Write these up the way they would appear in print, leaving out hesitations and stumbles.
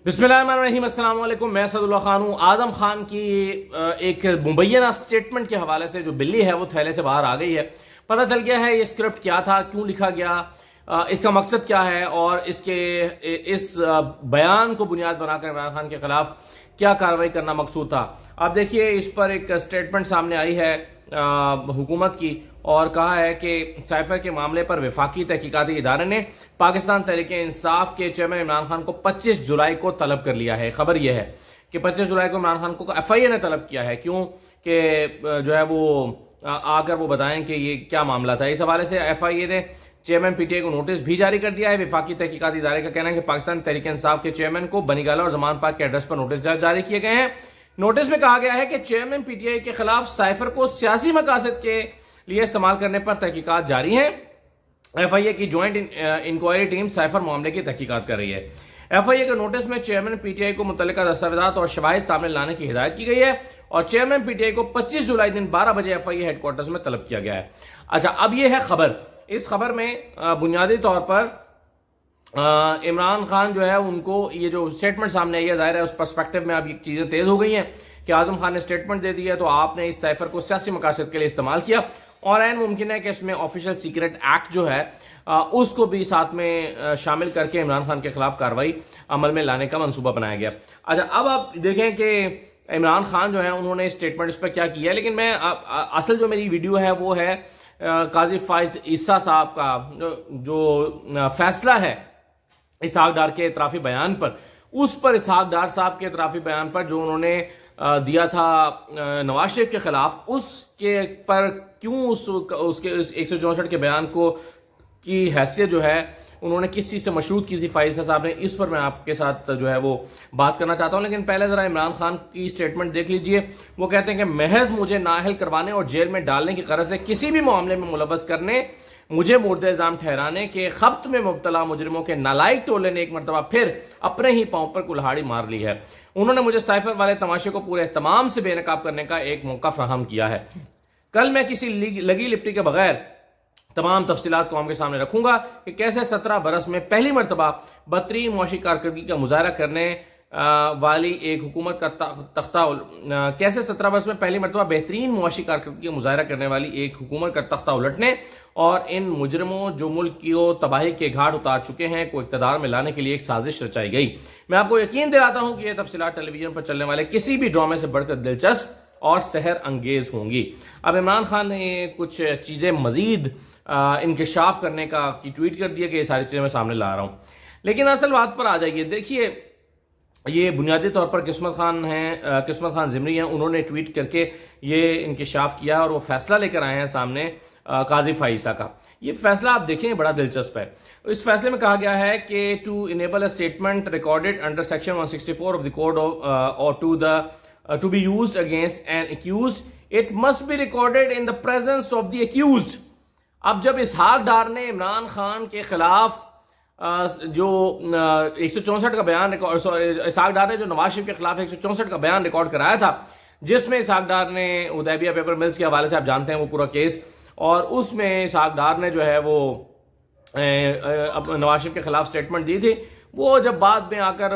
बिस्मिल्लाहिर्रहमानिर्रहीम, अस्सलाम वालेकुम। मैं सदुल्लाह खान हूँ। आजम खान की एक मुबैना स्टेटमेंट के हवाले से जो बिल्ली है वो थैले से बाहर आ गई है। पता चल गया है ये स्क्रिप्ट क्या था, क्यों लिखा गया, इसका मकसद क्या है और इस बयान को बुनियाद बनाकर इमरान खान के खिलाफ क्या कार्रवाई करना मकसूद था। आप देखिए, इस पर एक स्टेटमेंट सामने आई है हुकूमत की और कहा है कि साइफर के मामले पर वफाकी तहकीकाती इदारे ने पाकिस्तान तहरीक इंसाफ के चेयरमैन इमरान खान को 25 जुलाई को तलब कर लिया है। खबर यह है कि 25 जुलाई को इमरान खान को FIA ने तलब किया है। क्यों कि जो है वो आकर वो बताएं कि ये क्या मामला था। इस हवाले से FIA ने चेयरमैन PTI को नोटिस भी जारी कर दिया है। वफाकी तहकीकाती इदारे का कहना है कि पाकिस्तान तहरीक इंसाफ के चेयरमैन को बनीगाला और जमान पार्क के एड्रेस पर नोटिस जारी किए गए हैं। नोटिस में कहा गया है कि चेयरमैन PTI के खिलाफ साइफर को सियासी मकासद के लिए इस्तेमाल करने पर तहकीकात जारी है। FIA की ज्वाइंट इंक्वायरी टीम साइफर मामले की तहकीकात कर रही है। FIA के नोटिस में चेयरमैन PTI को मुतल्लिका दस्तावेजात और शवाहिद सामने लाने की हिदायत की गई है और चेयरमैन PTI को 25 जुलाई दिन 12 बजे FIA हेडक्वार्टर्स में तलब किया गया है। अच्छा, अब यह है खबर। इस खबर में बुनियादी तौर पर इमरान खान जो है उनको ये जो स्टेटमेंट सामने आई है, जाहिर है उस पर्सपेक्टिव में अब ये चीजें तेज हो गई हैं कि आजम खान ने स्टेटमेंट दे दी है तो आपने इस साइफर को सियासी मकासद के लिए इस्तेमाल किया और ऐन मुमकिन है कि इसमें ऑफिशियल सीक्रेट एक्ट जो है उसको भी साथ में शामिल करके इमरान खान के खिलाफ कार्रवाई अमल में लाने का मंसूबा बनाया गया। अच्छा, अब आप देखें कि इमरान खान जो है उन्होंने स्टेटमेंट इस पर क्या किया है, लेकिन मैं असल जो मेरी वीडियो है वो है काजी फाइज ईसा साहब का जो फैसला है इसहाक डार के इतराफी बयान पर, उस पर इसहाक डार साहब के इतराफी बयान पर जो उन्होंने दिया था नवाज शरीफ के खिलाफ, उसके पर क्यों उसके 164 के बयान को की हैसियत जो है उन्होंने किस चीज से मशरूत की थी फाइज साहब ने, इस पर मैं आपके साथ जो है वो बात करना चाहता हूं। लेकिन पहले जरा इमरान खान की स्टेटमेंट देख लीजिए। वो कहते हैं कि महज मुझे नाअहल करवाने और जेल में डालने की गरज से किसी भी मामले में मुलव्वस करने, मुझे मुर्द इल्जाम ठहराने के खब्त में मुब्तला मुजरिमों के नालायक टोले ने एक मरतबा फिर अपने ही पांव पर कुल्हाड़ी मार ली है। उन्होंने मुझे साइफर वाले तमाशे को पूरे एहतमाम से बेनकाब करने का एक मौका फराहम किया है। कल मैं किसी लगी लिपटी के बगैर तमाम तफसीलात कौम के सामने रखूंगा कि कैसे 17 बरस में पहली मरतबा बदतरीन मुआशी कारकर्दगी का मुजाहरा करने वाली एक हुकूमत का तख्ता कैसे 17 वर्ष में पहली मरतबा बेहतरीन मुआशी कारकर्दगी का मुजाहरा करने वाली एक हुकूमत का तख्ता उलटने और इन मुजरिमों जो मुल्क की तबाही के घाट उतार चुके हैं को इक़्तिदार में लाने के लिए एक साजिश रचाई गई। मैं आपको यकीन दिलाता हूं कि यह तफसीलात टेलीविजन पर चलने वाले किसी भी ड्रामे से बढ़कर दिलचस्प और सहर अंगेज होंगी। अब इमरान खान ने कुछ चीजें मजीद इंकशाफ करने का ट्वीट कर दिया कि ये सारी चीजें मैं सामने ला रहा हूं, लेकिन असल बात पर आ जाइए। देखिए, ये बुनियादी तौर पर किस्मत खान जिमरी हैं, उन्होंने ट्वीट करके ये इंकशाफ किया और वो फैसला लेकर आए हैं सामने काजी फाइसा का। ये फैसला आप देखें बड़ा दिलचस्प है। इस फैसले में कहा गया है कि to enable a statement recorded under section 164 of the code और to be used against an accused it must be recorded in the presence of the accused. अब जब इसहाक डार ने इमरान खान के खिलाफ जो 164 का बयान इसहाक डार ने जो नवाज शरीफ के खिलाफ 164 का बयान रिकॉर्ड कराया था, जिसमें इसहाक डार ने उदैबिया पेपर मिल्स के हवाले से आप जानते हैं वो पूरा केस, और उसमें इसहाक डार ने जो है वो नवाज शरीफ के खिलाफ स्टेटमेंट दी थी। वो जब बाद में आकर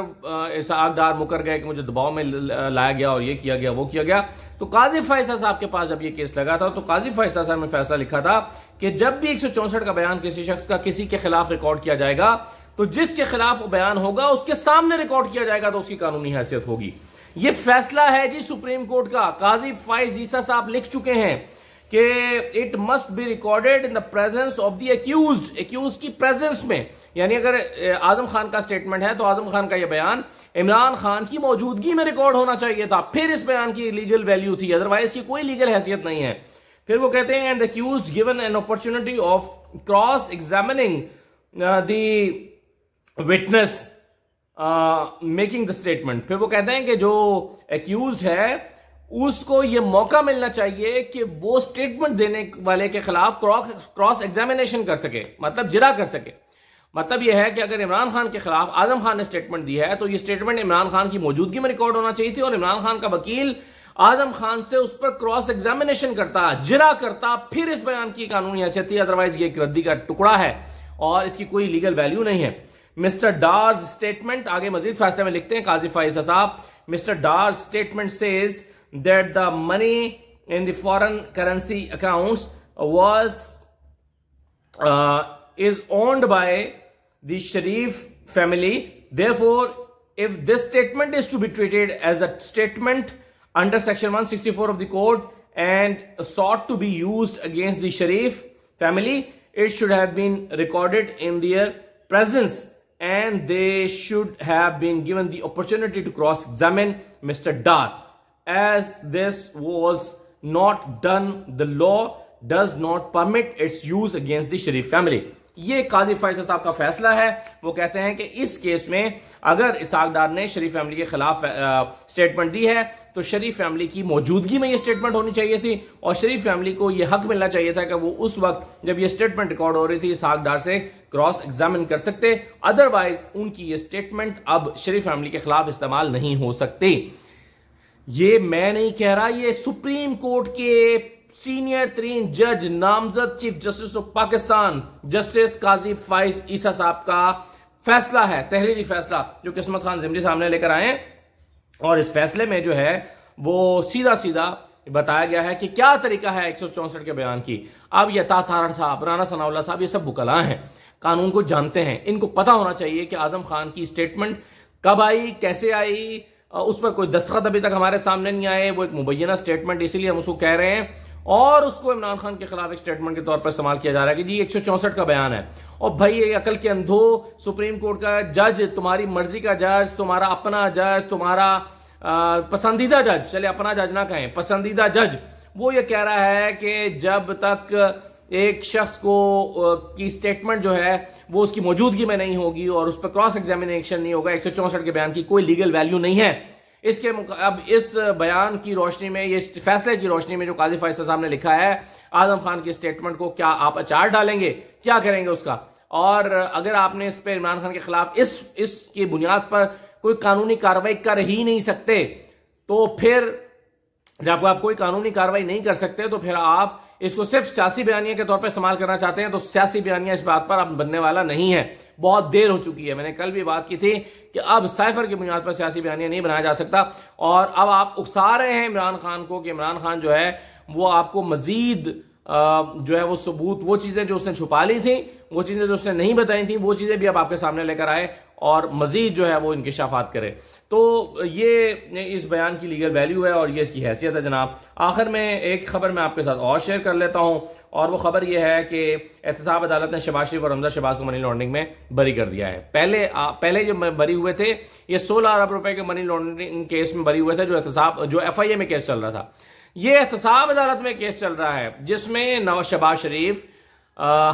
इसहाक डार मुकर गए कि मुझे दबाव में लाया गया और ये किया गया वो किया गया, तो काजी फैसला साहब के पास जब ये केस लगा था तो काजी फैसला साहब ने फैसला लिखा था कि जब भी 164 का बयान किसी शख्स का किसी के खिलाफ रिकॉर्ड किया जाएगा तो जिसके खिलाफ वो बयान होगा उसके सामने रिकॉर्ड किया जाएगा तो उसकी कानूनी हैसियत होगी। ये फैसला है जी सुप्रीम कोर्ट का। काजी फाइज ईसा साहब लिख चुके हैं कि it must be recorded in the presence of the accused, accused की प्रेजेंस में। यानी अगर आजम खान का स्टेटमेंट है तो आजम खान का यह बयान इमरान खान की मौजूदगी में रिकॉर्ड होना चाहिए था, फिर इस बयान की लीगल वैल्यू थी, अदरवाइज की कोई लीगल हैसियत नहीं है। फिर वो कहते हैं and the accused given an opportunity of cross examining the witness making the statement. फिर वो कहते हैं कि जो एक्यूज्ड है उसको ये मौका मिलना चाहिए कि वो स्टेटमेंट देने वाले के खिलाफ क्रॉस एग्जामिनेशन कर सके, मतलब जिरा कर सके। मतलब यह है कि अगर इमरान खान के खिलाफ आजम खान ने स्टेटमेंट दी है तो ये स्टेटमेंट इमरान खान की मौजूदगी में रिकॉर्ड होना चाहिए थी और इमरान खान का वकील आजम खान से उस पर क्रॉस एग्जामिनेशन करता, जिरा करता, फिर इस बयान की कानूनी हैसियत थी। अदरवाइज ये एक रद्दी का टुकड़ा है और इसकी कोई लीगल वैल्यू नहीं है। मिस्टर डार्स स्टेटमेंट, आगे मजीद फैसले में लिखते हैं काजी फाइजा साहब, mister Dar's statement says that the money in the foreign currency accounts was is owned by the Sharif family. Therefore, if this statement is to be treated as a statement under section 164 of the code and sought to be used against the Sharif family, it should have been recorded in their presence and they should have been given the opportunity to cross-examine Mr. Dar. As this was not done, the law does not permit its use against the Sharif family. ये काजी फैसल साहब का फैसला है। वो कहते हैं कि इस केस में अगर इसहाक डार ने शरीफ फैमिली के खिलाफ स्टेटमेंट दी है तो शरीफ फैमिली की मौजूदगी में ये स्टेटमेंट होनी चाहिए थी और शरीफ फैमिली को ये हक मिलना चाहिए था कि वो उस वक्त जब ये स्टेटमेंट रिकॉर्ड हो रही थी इसहाक डार से क्रॉस एग्जामिन कर सकते, अदरवाइज उनकी ये स्टेटमेंट अब शरीफ फैमिली के खिलाफ इस्तेमाल नहीं हो सकती। ये मैं नहीं कह रहा, ये सुप्रीम कोर्ट के सीनियर तरीन जज नामजद chief justice of Pakistan justice Qazi Faez Isa साहब का फैसला है, तहरीरी फैसला जो किस्मत खान जिमरी सामने लेकर आए। और इस फैसले में जो है वो सीधा सीधा बताया गया है कि क्या तरीका है 164 के बयान की। अब ये तारड़ साहब, राना सनाउल्ला साहब, ये सब बुकला हैं, कानून को जानते हैं, इनको पता होना चाहिए कि आजम खान की स्टेटमेंट कब आई, कैसे आई, उस पर कोई दस्तखत अभी तक हमारे सामने नहीं आए। वो एक मुबैना स्टेटमेंट, इसीलिए हम उसको कह रहे हैं और उसको इमरान खान के खिलाफ एक स्टेटमेंट के तौर पर इस्तेमाल किया जा रहा है कि जी 164 का बयान है। और भाई ये अकल के अंधो, सुप्रीम कोर्ट का जज, तुम्हारी मर्जी का जज, तुम्हारा अपना जज, तुम्हारा पसंदीदा जज, चले अपना जज ना कहें, पसंदीदा जज, वो ये कह रहा है कि जब तक एक शख्स को की स्टेटमेंट जो है वो उसकी मौजूदगी में नहीं होगी और उस पर क्रॉस एग्जामिनेशन नहीं होगा, 164 के बयान की कोई लीगल वैल्यू नहीं है। इसके अब इस बयान की रोशनी में, ये फैसले की रोशनी में जो काजी फैसल साहब ने लिखा है आजम खान की स्टेटमेंट को क्या आप अचार डालेंगे, क्या करेंगे उसका? और अगर आपने इस पर इमरान खान के खिलाफ इसकी बुनियाद पर कोई कानूनी कार्रवाई कर ही नहीं सकते तो फिर जब आप कोई कानूनी कार्रवाई नहीं कर सकते तो फिर आप इसको सिर्फ सियासी बयानिया के तौर पर इस्तेमाल करना चाहते हैं तो सियासी बयानिया इस बात पर अब बनने वाला नहीं है। बहुत देर हो चुकी है। मैंने कल भी बात की थी कि अब साइफर की बुनियाद पर सियासी बयानिया नहीं बनाया जा सकता और अब आप उकसा रहे हैं इमरान खान को कि इमरान खान जो है वो आपको मजीद जो है वो सबूत, वो चीजें जो उसने छुपा ली थी, वो चीजें जो उसने नहीं बताई थी, वो चीजें भी अब आपके सामने लेकर आए और मजीद जो है वो इंकिशाफात करे। तो ये इस बयान की लीगल वैल्यू है और ये इसकी हैसियत है जनाब। आखिर में एक खबर मैं आपके साथ और शेयर कर लेता हूं और वो खबर ये है कि एहतसाब अदालत ने शहबाज शरीफ और हमजा शहबाज को मनी लॉन्ड्रिंग में बरी कर दिया है। पहले जो बरी हुए थे ये 16 अरब रुपए के मनी लॉन्ड्रिंग केस में बरी हुए थे जो FIA में केस चल रहा था। ये एहतसाब अदालत में केस चल रहा है जिसमें शहबाज शरीफ,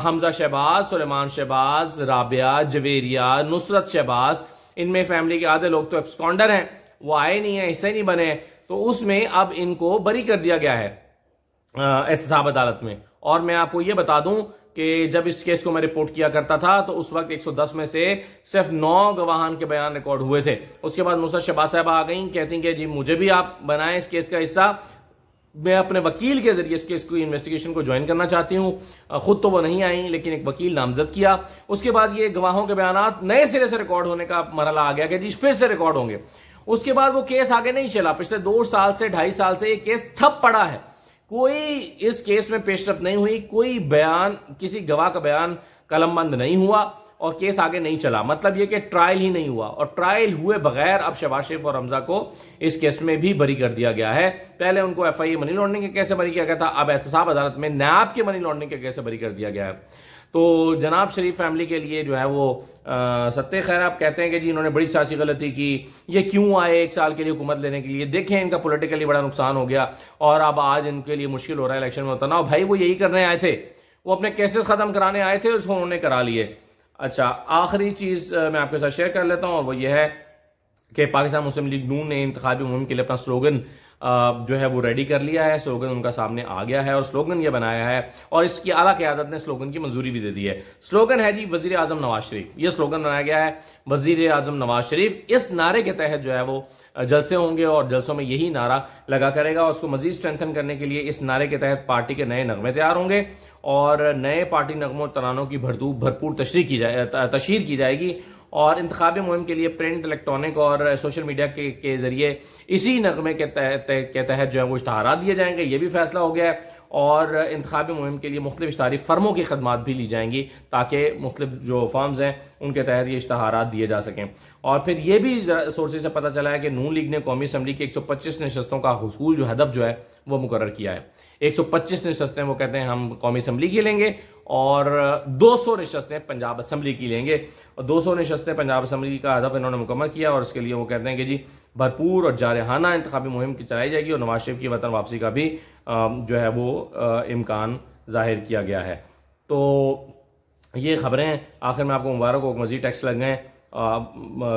हमजा शहबाज, सुलेमान शहबाज, राबिया, जवेरिया, नुसरत शहबाज, इनमें फैमिली के आधे लोग तो एब्सकॉन्डर हैं, वो आए नहीं है, हिस्से नहीं बने, तो उसमें अब इनको बरी कर दिया गया है एहतसाब अदालत में। और मैं आपको ये बता दूं कि जब इस केस को मैं रिपोर्ट किया करता था तो उस वक्त 110 में से सिर्फ 9 गवाहान के बयान रिकॉर्ड हुए थे। उसके बाद नुसरत शहबाज साहब आ गई, कहती कि जी मुझे भी आप बनाएं इस केस का हिस्सा, मैं अपने वकील के जरिए इसको इन्वेस्टिगेशन को ज्वाइन करना चाहती हूं। खुद तो वो नहीं आई लेकिन एक वकील नामजद किया। उसके बाद ये गवाहों के बयानात नए सिरे से रिकॉर्ड होने का मरहला आ गया कि जी फिर से रिकॉर्ड होंगे। उसके बाद वो केस आगे नहीं चला, पिछले 2 साल से 2.5 साल से ये केस ठप पड़ा है, कोई इस केस में पेशरफ नहीं हुई, कोई बयान, किसी गवाह का बयान कलमबंद नहीं हुआ और केस आगे नहीं चला। मतलब यह कि ट्रायल ही नहीं हुआ और ट्रायल हुए बगैर अब शहबाज शरीफ और हमजा को इस केस में भी बरी कर दिया गया है। पहले उनको FIA मनी लॉन्ड्रिंग के केस से बरी किया गया था, अब एहतसाब अदालत में नैब के मनी लॉन्ड्रिंग के केस से बरी कर दिया गया है। तो जनाब शरीफ फैमिली के लिए जो है वो सत्ते खैर आप कहते हैं कि जी इन्होंने बड़ी सियासी गलती की, ये क्यों आए 1 साल के लिए हुकूमत लेने के लिए, देखें इनका पॉलिटिकली बड़ा नुकसान हो गया और अब आज इनके लिए मुश्किल हो रहा है इलेक्शन में उतरना। भाई वो यही करने आए थे, वो अपने केसेस खत्म कराने आए थे, उसको उन्होंने करा लिए। अच्छा, आखिरी चीज मैं आपके साथ शेयर कर लेता हूं और वो ये है कि पाकिस्तान मुस्लिम लीग नून ने इंतखाबी मुहिम के लिए अपना स्लोगन जो है वो रेडी कर लिया है। स्लोगन उनका सामने आ गया है और स्लोगन ये बनाया है और इसकी आला क़यादत ने स्लोगन की मंजूरी भी दे दी है। स्लोगन है जी वजीर आजम नवाज शरीफ। ये स्लोगन बनाया गया है वजीर आजम नवाज शरीफ। इस नारे के तहत जो है वो जलसे होंगे और जलसों में यही नारा लगा करेगा और उसको मजीद स्ट्रेंथन करने के लिए इस नारे के तहत पार्टी के नए नगमे तैयार होंगे और नए पार्टी नगमों तरानों की भरपूर तशरीह की जाएगी और इंतखाबी मुहिम के लिए प्रिंट, इलेक्ट्रॉनिक और सोशल मीडिया के जरिए इसी नगमे के तहत जो है वो इश्तहारात दिए जाएंगे, ये भी फैसला हो गया है। और इंतखाबी मुहिम के लिए मुख्तलिफ इश्तहारी फर्मों की खदमात भी ली जाएंगी ताकि मुख्तलिफ जो फर्म्स हैं उनके तहत ये इश्तहारात दिए जा सकें। और फिर ये भी सोर्सेज से पता चला है कि नून लीग ने कौमी असम्बली की 125 नशस्तों का हुसूल जो हदफ जो है वो मुकर्रर किया है। 125 नशस्तें वो कहते हैं हम कौमी असम्बली की लेंगे और 200 नशस्तें पंजाब असम्बली की लेंगे। और 200 नशस्तें पंजाब असम्बली का हदफ इन्होंने मुकम्मल किया और उसके लिए वो कहते हैं कि जी भरपूर और जारहाना इंतखाबी मुहिम की चलाई जाएगी और नवाज शरीफ की वतन वापसी का भी जो है वो इम्कान जाहिर किया गया है। तो ये खबरें आखिर में आपको मुबारक हो, मजीद टैक्स लग गए,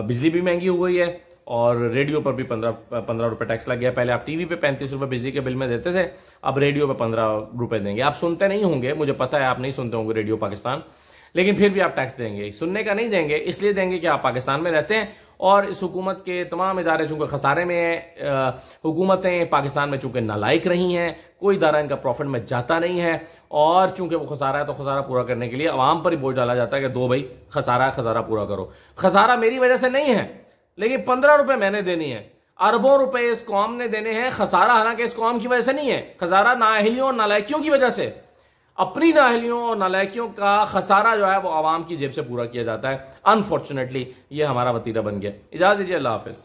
बिजली भी महंगी हो गई है और रेडियो पर भी 15 रुपए टैक्स लग गया। पहले आप टीवी पे 35 रुपए बिजली के बिल में देते थे, अब रेडियो पे 15 रुपए देंगे। आप सुनते नहीं होंगे, मुझे पता है आप नहीं सुनते होंगे रेडियो पाकिस्तान, लेकिन फिर भी आप टैक्स देंगे। सुनने का नहीं देंगे, इसलिए देंगे कि आप पाकिस्तान में रहते हैं और इस हुकूमत के तमाम इदारे चूंकि खसारे में हैं, हुकूमतें पाकिस्तान में चूंकि नालायक रही हैं, कोई इदारा इनका प्रॉफिट में जाता नहीं है और चूंकि वो खसारा है तो खसारा पूरा करने के लिए अवाम पर ही बोझ डाला जाता है कि दो भाई खसारा है, खसारा पूरा करो। खसारा मेरी वजह से नहीं है, लेकिन 15 रुपए मैंने देनी है, अरबों रुपए इस कौम ने देने हैं। खसारा हालांकि इस कौम की वजह से नहीं है, खसारा नाअहलियों और नालायकियों की वजह से, अपनी नाअहलियों और नालायकियों का खसारा जो है वो आवाम की जेब से पूरा किया जाता है। अनफॉर्चुनेटली ये हमारा वतीरा बन गया। इजाजत दीजिए, अल्लाह हाफिज।